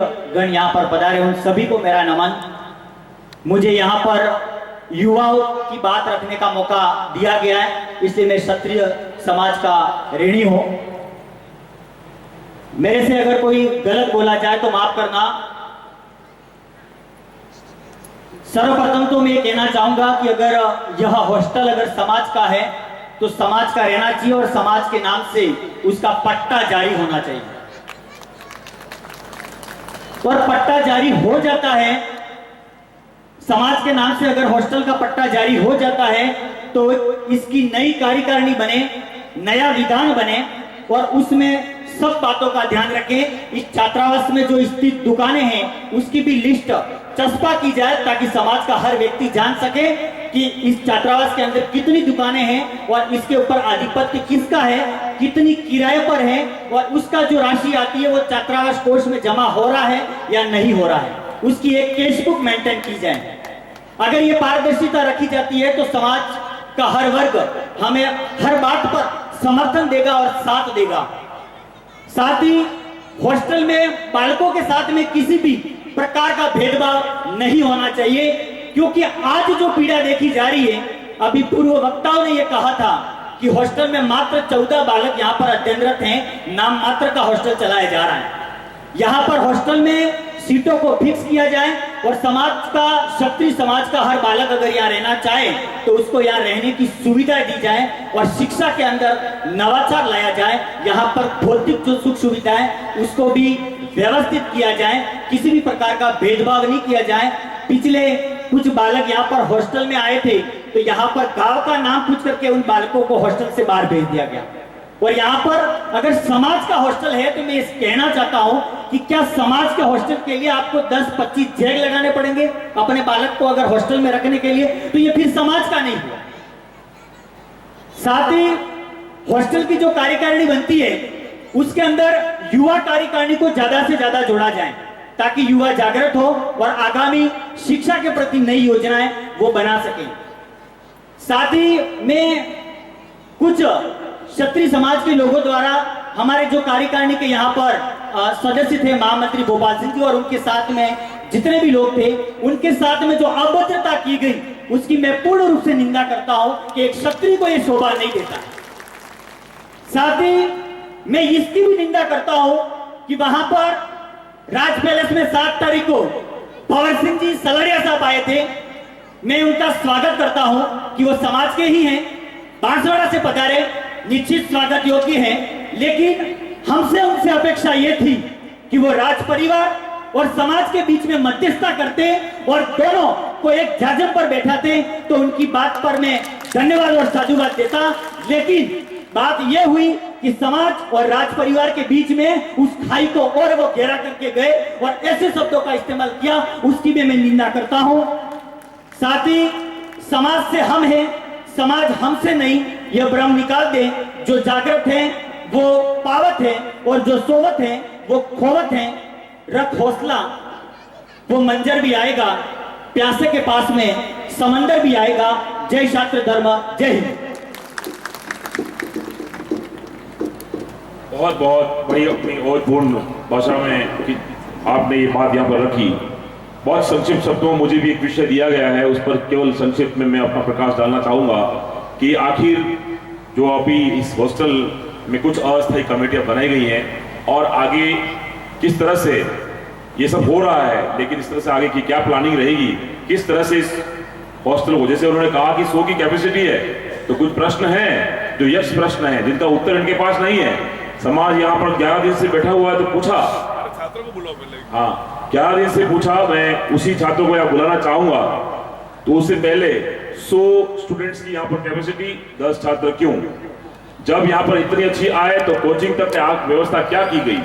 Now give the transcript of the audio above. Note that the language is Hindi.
गण यहाँ पर पधारे उन सभी को मेरा नमन। मुझे यहाँ पर युवाओं की बात रखने का मौका दिया गया है, इसलिए मैं क्षत्रिय समाज का ऋणी हूं। मेरे से अगर कोई गलत बोला जाए तो माफ करना। सर्वप्रथम तो मैं ये कहना चाहूंगा कि अगर यह हॉस्टल अगर समाज का है तो समाज का रहना चाहिए और समाज के नाम से उसका पट्टा जारी होना चाहिए। और पट्टा जारी हो जाता है, समाज के नाम से अगर हॉस्टल का पट्टा जारी हो जाता है तो इसकी नई कार्यकारिणी बने, नया विधान बने और उसमें सब बातों का ध्यान रखें। इस छात्रावास में जो स्थित दुकानें हैं उसकी भी लिस्ट चस्पा की जाए ताकि समाज का हर व्यक्ति जान सके कि इस छात्रावास के अंदर कितनी दुकानें हैं और इसके ऊपर आधिपत्य किसका है, कितनी किराए पर है और उसका जो राशि आती है वो छात्रावास कोष में जमा हो रहा है या नहीं हो रहा है, उसकी एक कैश बुक मेंटेन की जाए। अगर ये पारदर्शिता रखी जाती है तो समाज का हर वर्ग हमें हर बात पर समर्थन देगा और साथ देगा। साथ ही हॉस्टल में बालकों के साथ में किसी भी प्रकार का भेदभाव नहीं होना चाहिए, क्योंकि आज जो पीड़ा देखी जा रही है, अभी पूर्व वक्ताओं ने यह कहा था कि हॉस्टल में मात्र 14 बालक यहाँ पर अध्ययनरत हैं, नाम मात्र का हॉस्टल चलाया जा रहा है। यहाँ पर हॉस्टल में सीटों को फिक्स किया जाए और समाज का, क्षत्रिय समाज का हर बालक अगर यहाँ रहना चाहे तो उसको यहाँ रहने की सुविधा दी जाए और शिक्षा के अंदर नवाचार लाया जाए। यहाँ पर भौतिक जो सुख सुविधा है उसको भी व्यवस्थित किया जाए, किसी भी प्रकार का भेदभाव नहीं किया जाए। पिछले कुछ बालक यहाँ पर हॉस्टल में आए थे तो यहाँ पर गांव का नाम पूछ करके उन बालकों को हॉस्टल से बाहर भेज दिया गया। और यहाँ पर अगर समाज का हॉस्टल है तो मैं इस कहना चाहता हूं कि क्या समाज के हॉस्टल के लिए आपको 10-25 जैग लगाने पड़ेंगे अपने बालक को अगर हॉस्टल में रखने के लिए, तो ये फिर समाज का नहीं हुआ। साथ ही हॉस्टल की जो कार्यकारिणी बनती है उसके अंदर युवा कार्यकारिणी को ज्यादा से ज्यादा जोड़ा जाए ताकि युवा जागृत हो और आगामी शिक्षा के प्रति नई योजनाएं वो बना सके। साथ ही में कुछ क्षत्रिय समाज के लोगों द्वारा हमारे जो कार्यकारिणी के यहाँ पर सदस्य थे महामंत्री गोपाल सिंह जी और उनके साथ में जितने भी लोग थे, उनके साथ में जो अभद्रता की गई उसकी मैं पूर्ण रूप से निंदा करता हूं कि एक क्षत्रिय को यह शोभा नहीं देता। साथ ही मैं इसकी भी निंदा करता हूं कि वहां पर राज पैलेस में 7 तारीख को पवन सिंह जी सलरिया साहब आए थे। मैं उनका स्वागत करता हूं कि वो समाज के ही हैं, बांसवाड़ा से पधारे, निश्चित स्वागत योग्य है, लेकिन हमसे उनसे अपेक्षा यह थी कि वो राज परिवार और समाज के बीच में मध्यस्थता करते और दोनों को एक जाजम पर बैठाते तो उनकी बात पर मैं धन्यवाद और साधुवाद देता। लेकिन बात यह हुई कि समाज और राज परिवार के बीच में उस खाई को और वो घेरा करके गए और ऐसे शब्दों का इस्तेमाल किया, उसकी भी मैं निंदा करता हूं। साथ ही समाज से हम हैं, समाज हमसे नहीं, यह भ्रम निकाल दे। जो जागृत हैं वो पावत है और जो सोवत है वो खोवत है। रख हौसला, वो मंजर भी आएगा, प्यासे के पास में समंदर भी आएगा। जय छात्र धर्म, जय हिंद। बहुत बहुत बड़ी अपनी और पूर्ण भाषा में कि आपने ये बात यहाँ पर रखी। बहुत संक्षिप्त शब्दों में मुझे भी एक विषय दिया गया है, उस पर केवल संक्षिप्त में मैं अपना प्रकाश डालना चाहूँगा कि आखिर जो अभी इस हॉस्टल में कुछ अस्थायी कमेटियाँ बनाई गई हैं और आगे किस तरह से ये सब हो रहा है, लेकिन इस तरह से आगे की क्या प्लानिंग रहेगी, किस तरह से इस हॉस्टल को, जैसे उन्होंने कहा कि 100 की कैपेसिटी है, तो कुछ प्रश्न हैं जो यक्ष प्रश्न है जिनका उत्तर इनके पास नहीं है। समाज यहाँ पर 11 दिन से बैठा हुआ है तो पूछा, छात्रों को बुलाओ पहले। हाँ, 11 दिन से पूछा, मैं उसी छात्रों को यहाँ बुलाना चाहूंगा। तो उससे पहले 100 स्टूडेंट्स की यहाँ पर कैपेसिटी, 10 छात्र क्यों? जब यहाँ पर इतनी अच्छी आए तो कोचिंग तक व्यवस्था क्या की गई?